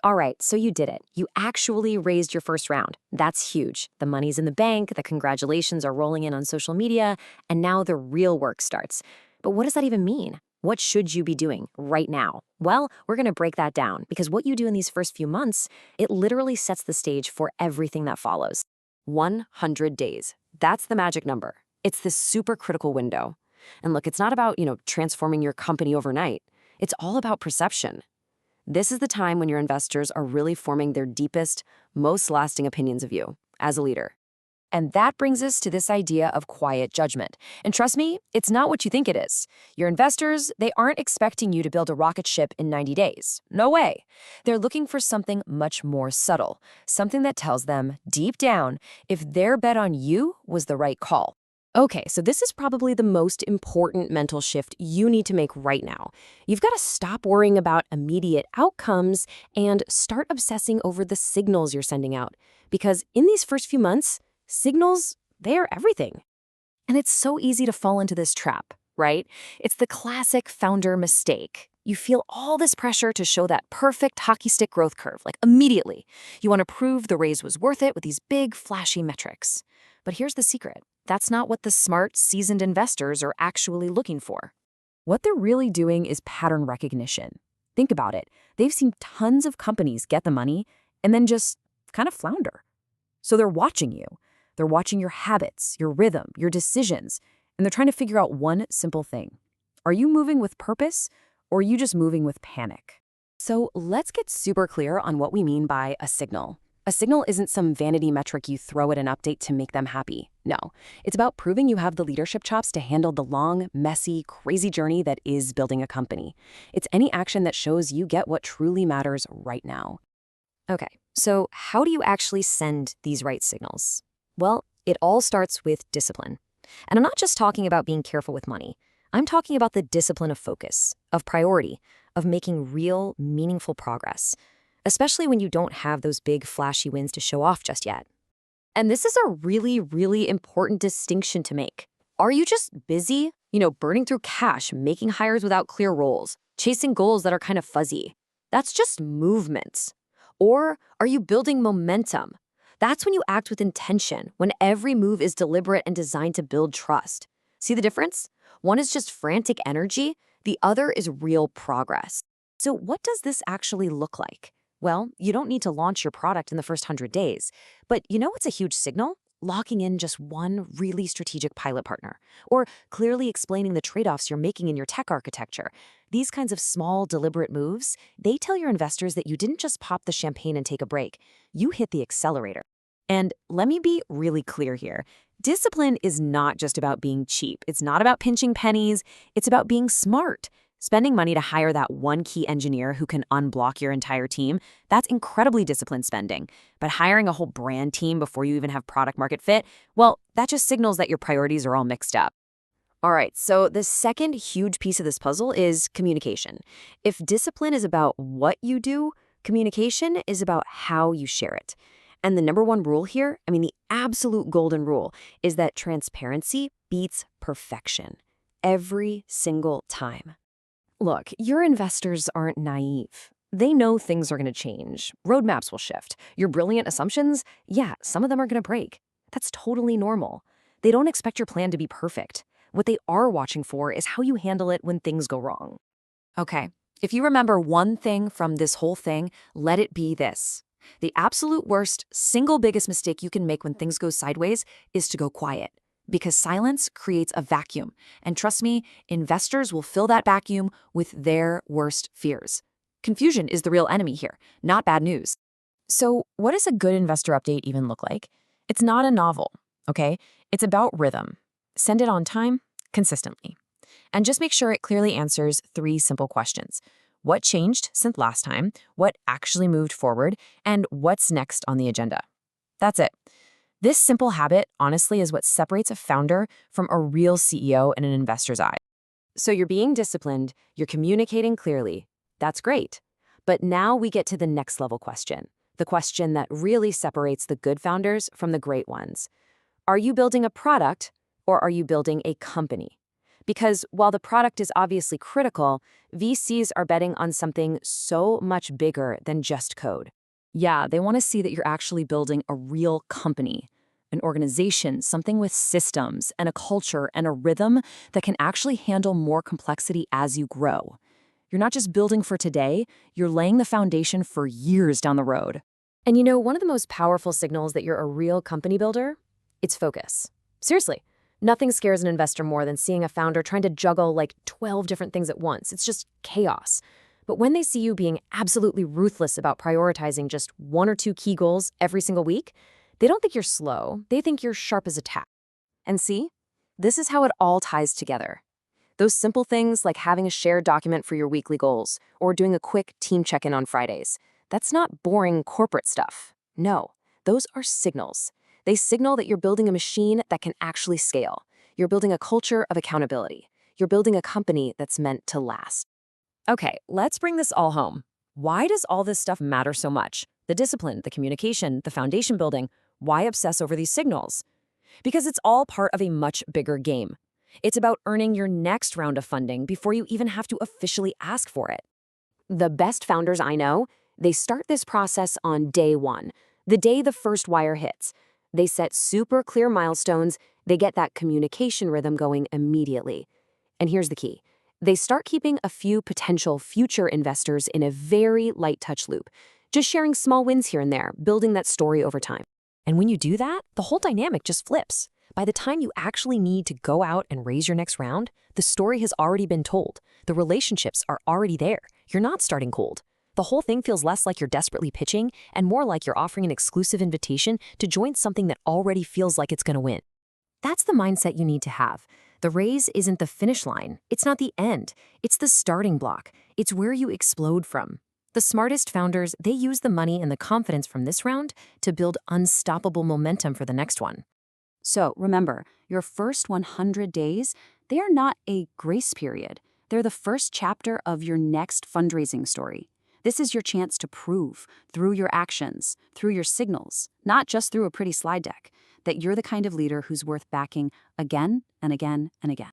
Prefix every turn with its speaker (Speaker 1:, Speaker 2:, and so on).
Speaker 1: All right, so you did it. You actually raised your first round. That's huge. The money's in the bank, the congratulations are rolling in on social media, and now the real work starts. But what does that even mean? What should you be doing right now? Well, we're going to break that down because what you do in these first few months, it literally sets the stage for everything that follows. 100 days. That's the magic number. It's this super critical window. And look, it's not about, transforming your company overnight. It's all about perception. This is the time when your investors are really forming their deepest, most lasting opinions of you as a leader. And that brings us to this idea of quiet judgment. And trust me, it's not what you think it is. Your investors, they aren't expecting you to build a rocket ship in 90 days. No way. They're looking for something much more subtle, something that tells them, deep down, if their bet on you was the right call. Okay, so this is probably the most important mental shift you need to make right now. You've got to stop worrying about immediate outcomes and start obsessing over the signals you're sending out. Because in these first few months, signals, they are everything. And it's so easy to fall into this trap, right? It's the classic founder mistake. You feel all this pressure to show that perfect hockey stick growth curve, like immediately. You want to prove the raise was worth it with these big, flashy metrics. But here's the secret. That's not what the smart, seasoned investors are actually looking for. What they're really doing is pattern recognition. Think about it. They've seen tons of companies get the money and then just kind of flounder. So they're watching you. They're watching your habits, your rhythm, your decisions, and they're trying to figure out one simple thing. Are you moving with purpose, or are you just moving with panic? So let's get super clear on what we mean by a signal. A signal isn't some vanity metric you throw at an update to make them happy. No, it's about proving you have the leadership chops to handle the long, messy, crazy journey that is building a company. It's any action that shows you get what truly matters right now. Okay, so how do you actually send these right signals? Well, it all starts with discipline. And I'm not just talking about being careful with money. I'm talking about the discipline of focus, of priority, of making real, meaningful progress, especially when you don't have those big, flashy wins to show off just yet. And this is a really, really important distinction to make. Are you just busy, burning through cash, making hires without clear roles, chasing goals that are kind of fuzzy? That's just movement. Or are you building momentum? That's when you act with intention, when every move is deliberate and designed to build trust. See the difference? One is just frantic energy, the other is real progress. So what does this actually look like? Well, you don't need to launch your product in the first 100 days. But you know what's a huge signal? Locking in just one really strategic pilot partner, or clearly explaining the trade-offs you're making in your tech architecture. These kinds of small, deliberate moves, they tell your investors that you didn't just pop the champagne and take a break. You hit the accelerator. And let me be really clear here. Discipline is not just about being cheap. It's not about pinching pennies. It's about being smart. Spending money to hire that one key engineer who can unblock your entire team, that's incredibly disciplined spending. But hiring a whole brand team before you even have product market fit, well, that just signals that your priorities are all mixed up. All right, so the second huge piece of this puzzle is communication. If discipline is about what you do, communication is about how you share it. And the number one rule here, the absolute golden rule, is that transparency beats perfection every single time. Look, your investors aren't naive. They know things are going to change. Roadmaps will shift. Your brilliant assumptions, yeah, some of them are going to break. That's totally normal. They don't expect your plan to be perfect. What they are watching for is how you handle it when things go wrong. Okay, if you remember one thing from this whole thing, let it be this. The absolute worst, single biggest mistake you can make when things go sideways is to go quiet. Because silence creates a vacuum. And trust me, investors will fill that vacuum with their worst fears. Confusion is the real enemy here, not bad news. So what does a good investor update even look like? It's not a novel, okay? It's about rhythm. Send it on time, consistently. And just make sure it clearly answers 3 simple questions. What changed since last time? What actually moved forward? And what's next on the agenda? That's it. This simple habit, honestly, is what separates a founder from a real CEO in an investor's eye. So you're being disciplined, you're communicating clearly. That's great. But now we get to the next level question, the question that really separates the good founders from the great ones. Are you building a product or are you building a company?
Speaker 2: Because while the product is obviously critical, VCs are betting on something so much bigger than just code. Yeah, they want to see that you're actually building a real company, an organization, something with systems and a culture and a rhythm that can actually handle more complexity as you grow. You're not just building for today, you're laying the foundation for years down the road.
Speaker 1: And one of the most powerful signals that you're a real company builder? It's focus. Seriously, nothing scares an investor more than seeing a founder trying to juggle like 12 different things at once. It's just chaos. But when they see you being absolutely ruthless about prioritizing just one or two key goals every single week, they don't think you're slow. They think you're sharp as a tack.
Speaker 2: And see, this is how it all ties together. Those simple things like having a shared document for your weekly goals or doing a quick team check-in on Fridays, that's not boring corporate stuff. No, those are signals. They signal that you're building a machine that can actually scale. You're building a culture of accountability. You're building a company that's meant to last.
Speaker 1: Okay, let's bring this all home. Why does all this stuff matter so much? The discipline, the communication, the foundation building. Why obsess over these signals? Because it's all part of a much bigger game. It's about earning your next round of funding before you even have to officially ask for it.
Speaker 2: The best founders I know, they start this process on day one, the day the first wire hits. They set super clear milestones, they get that communication rhythm going immediately. And here's the key. They start keeping a few potential future investors in a very light touch loop, just sharing small wins here and there, building that story over time.
Speaker 1: And when you do that, the whole dynamic just flips. By the time you actually need to go out and raise your next round, the story has already been told. The relationships are already there. You're not starting cold. The whole thing feels less like you're desperately pitching and more like you're offering an exclusive invitation to join something that already feels like it's going to win. That's the mindset you need to have. The raise isn't the finish line. It's not the end. It's the starting block. It's where you explode from. The smartest founders, they use the money and the confidence from this round to build unstoppable momentum for the next one.
Speaker 2: So remember, your first 100 days, they are not a grace period. They're the first chapter of your next fundraising story. This is your chance to prove, through your actions, through your signals, not just through a pretty slide deck, that you're the kind of leader who's worth backing again and again and again.